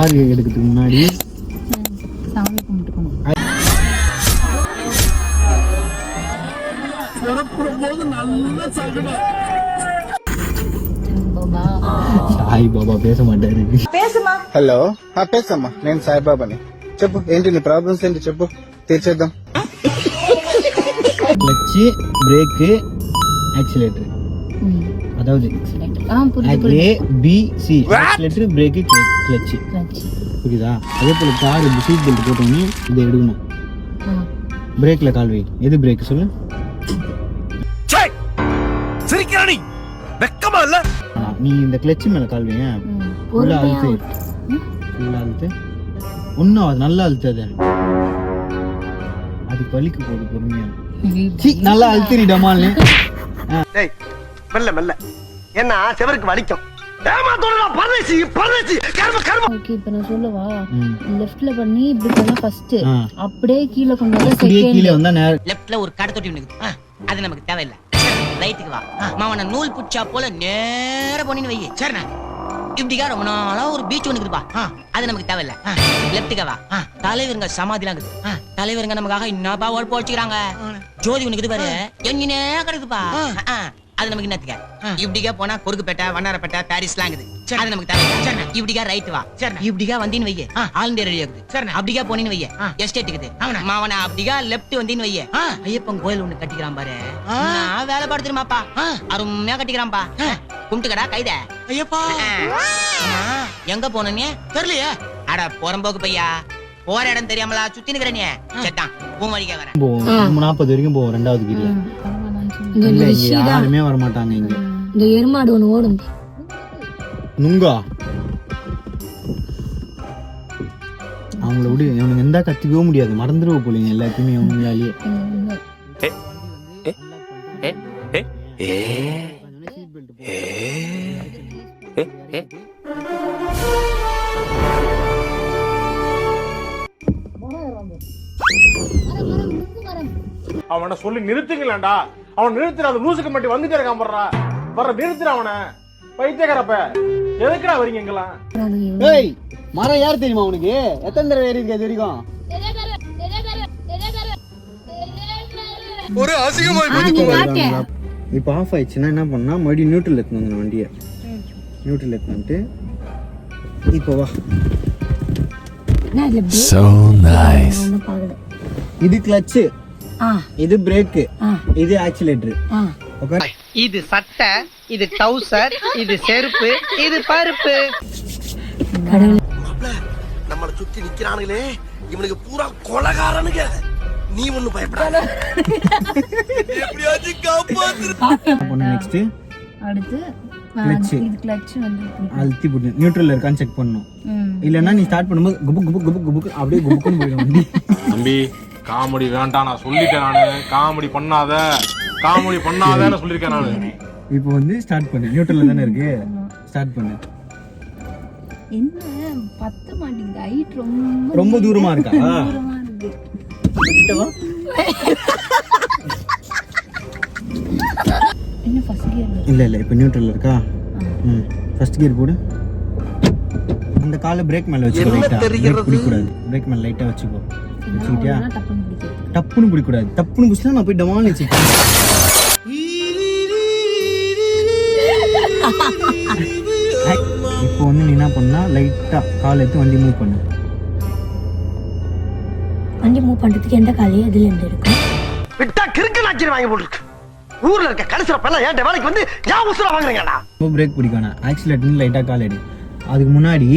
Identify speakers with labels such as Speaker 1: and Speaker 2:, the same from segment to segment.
Speaker 1: Car எடுக்கிறதுக்கு முன்னாடி
Speaker 2: சாமி கும்பிட்டுக்கணும்.
Speaker 1: సాయి బాబా పేస మాట్లాడు.
Speaker 3: హలో పేసమ్మా, నేను సాయిబాబాని. చెప్పు, ఏంటి నీ ప్రాబ్లమ్స్ ఏంటి చెప్పు, తీర్చేద్దాం.
Speaker 1: Clutch, brake, accelerator. அதாவது ABC, ஆக்சிலேட்டர், பிரேக், கிளட்ச். புரியுதா? அதே போல கார் சீட் பெல்ட் போட்டோன்னே இதை எடுக்கணும். பிரேக்ல கால் வை. எது பிரேக் சொல்லு? நீ இந்த கிளட்ச் மேல கால் வை. ஃபுல்லா அழுத்து, ஃபுல்லா அழுத்து. ஒன்னும் அது நல்லா அழுத்தாத, அது பலிக்கு போகுது. பொறுமையா நல்லா அழுத்தி டமால்.
Speaker 4: மெல்ல மெல்ல, என்ன செவருக்கு வலிக்கும்.
Speaker 2: இப்ப நான் சொல்லவா? லெஃப்ட்ல பண்ணி இப்படி பண்ணா ஃபர்ஸ்ட், அப்படியே கீழ கொண்டு வந்தா செகண்ட்.
Speaker 1: கீழ வந்தா
Speaker 5: லெஃப்ட்ல ஒரு கடை தொட்டி நிக்குது, அது நமக்கு தேவையில்லை. ரைட்டுக்கு வா, மாவன நூல் புடிச்சா போல நேர போனின்னு வை. சரிண்ணா. இப்படிக்கா ரொம்ப நாளா ஒரு பீச் ஒண்ணு இருக்குதுப்பா, அது நமக்கு தேவையில்லை. லெஃப்ட்டுக்கு வா, தலைவருங்க சமாதிலாம் இருக்குது. தலைவருங்க நமக்காக என்னப்பா உழைப்பு வச்சுக்கிறாங்க. ஜோதி ஒண்ணு இருக்குது பாரு, எங்கனே கிடக்குதுப்பா, அது நமக்கு என்னத்துக்க. இப்படிக்கா போனா கொருக்குப்பேட்டை, வண்ணாரப்பேட்டை, பாரிஸ்லாம் இருக்குது, அது நமக்கு தேவையில்லை. இப்படிக்கா ரைட்டு வா, இப்படிக்கா வந்தின்னு வையே, ஆல் ரெடியா இருக்குது. அப்படிக்கா போனின்னு வையே, எஸ்டேட் இருக்குது. மாவன அப்படிக்கா லெஃப்ட் வந்தின்னு வையே, ஐயப்பன் கோயில் ஒண்ணு கட்டிக்கிறான் பாரு, நான் வேலை பாடுத்துருமாப்பா, அருமையா கட்டிக்கிறான்பா. கும்பிட்டுக்கடா கைத. ஐயப்பா எங்க போனே தெரியலையே. அட புறம்போக்கு பையா, போற இடம் தெரியாமலா சுத்தி நிக்கிறனே. செட்டான் பூ வழிக்க வரேன்.
Speaker 1: 40 வரைக்கும் போவோம். ரெண்டாவது கீழ யாருமே வர மாட்டாங்க. இங்க
Speaker 2: இந்த எருமாடு ஒண்ணு ஓடும்
Speaker 1: நுங்கா, அவங்கள விடு. இவனுக்கு எந்த கத்திக்கவே முடியாது, மறந்துடுவ போலீங்க எல்லாத்தையுமே இவங்களாலேயே.
Speaker 6: அவனை சொல்லி நிறுத்துங்களேன்டா. அவன் நிறுத்துற, அந்த லூசுக்கு மட்டும் வந்துட்டே இருக்கான். வர்ற நிறுத்துற அவனை. பைத்தியக்காரப்ப எதுக்குடா வரீங்க எங்கெல்லாம்?
Speaker 1: ஏய், மரம் யார் தெரியுமா உனக்கு? எத்தனை தடவை ஏறி இருக்கு இது வரைக்கும்?
Speaker 4: ஒரு அசிங்கமா
Speaker 1: இப்போ ஆஃப் ஆயிடுச்சுன்னா என்ன பண்ணா, மறுபடியும் நியூட்ரல் எடுத்துன்னு வந்து வண்டியை நியூட்ரல் எடுத்துட்டு இப்போ வா.
Speaker 7: So nice.
Speaker 1: இது கிளட்ச், இது பிரேக், இது ஆக்சிலேட்டர். ஓகே,
Speaker 5: இது சட்டை, இது டவுசர், இது செருப்பு, இது பருப்பு.
Speaker 4: நம்மள சுத்தி நிக்கிறானுங்களே, இவனுக்கு பூரா கொலகாரனுங்க. நீ ஒண்ணு பயப்படாத, எப்படியாச்சும் காப்பாத்து.
Speaker 1: நெக்ஸ்ட்
Speaker 2: அடுத்து
Speaker 1: கிளட்ச்,
Speaker 2: இது கிளட்ச் வந்து
Speaker 1: அழுத்தி போட்டு நியூட்ரல்ல இருக்கான்னு செக் பண்ணணும். இல்லன்னா நீ ஸ்டார்ட் பண்ணும்போது குபுக் குபுக் குபுக் குபுக் அப்படியே குபுக்குன்னு போயிடும் வண்டி.
Speaker 6: தம்பி, காமெடி வேண்டாம், நான் சொல்லிட்டேன். நானு காமெடி பண்ணாதன்னு சொல்லிருக்கேன் நானு.
Speaker 1: இப்போ வந்து ஸ்டார்ட் பண்ணு, நியூட்ரல்ல தானே இருக்கு, ஸ்டார்ட் பண்ணு.
Speaker 2: என்ன பத்த மாட்டேங்குது, ஹைட்
Speaker 1: ரொம்ப தூரமா இருக்கா?
Speaker 2: தூரமா இருக்கு. என்ன ஃபர்ஸ்ட் கியர்?
Speaker 1: இல்ல இப்போ நியூட்ரல்ல இருக்கா? ஃபர்ஸ்ட் கியர் போடு. அந்த காலை பிரேக் மேல வச்சுக்கோ. லைட்டா பிரேக் பிடிக்க கூடாது. பிரேக் மேல லைட்டா வச்சுக்கோ. வச்சுக்கிட்டியா? டப்புன்னு பிடிக்க கூடாது. டப்புன்னு புடிச்சா நான் போய் டமால் வச்சுட்டேன். இப்போ வந்து நீ என்ன பண்ணா, லைட்டா கால் எடுத்து வண்டி மூவ் பண்ணு.
Speaker 2: வண்டி மூவ் பண்றதுக்கு எந்த காலையும் அதுல இருந்து இருக்கு.
Speaker 4: விட்டா கிறுக்கு நாச்சிரி வாங்கி போட்டுருக்கு. ஊர்ல இருக்க கடைசில ஏன் வேலைக்கு வந்து யா உசுரா வாங்குறீங்கடா.
Speaker 1: பிரேக் பிடிக்கணும். ஆக்சிலேட்டர் லைட்டா கால் எடு. அதுக்கு முன்னாடி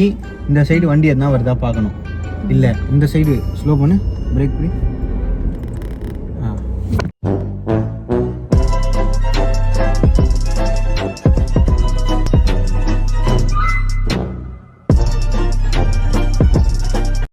Speaker 1: இந்த சைடு வண்டி எதுனா வருதா பார்க்கணும். இல்ல இந்த சைடு ஸ்லோ பண்ணு, பிரேக் பிடி.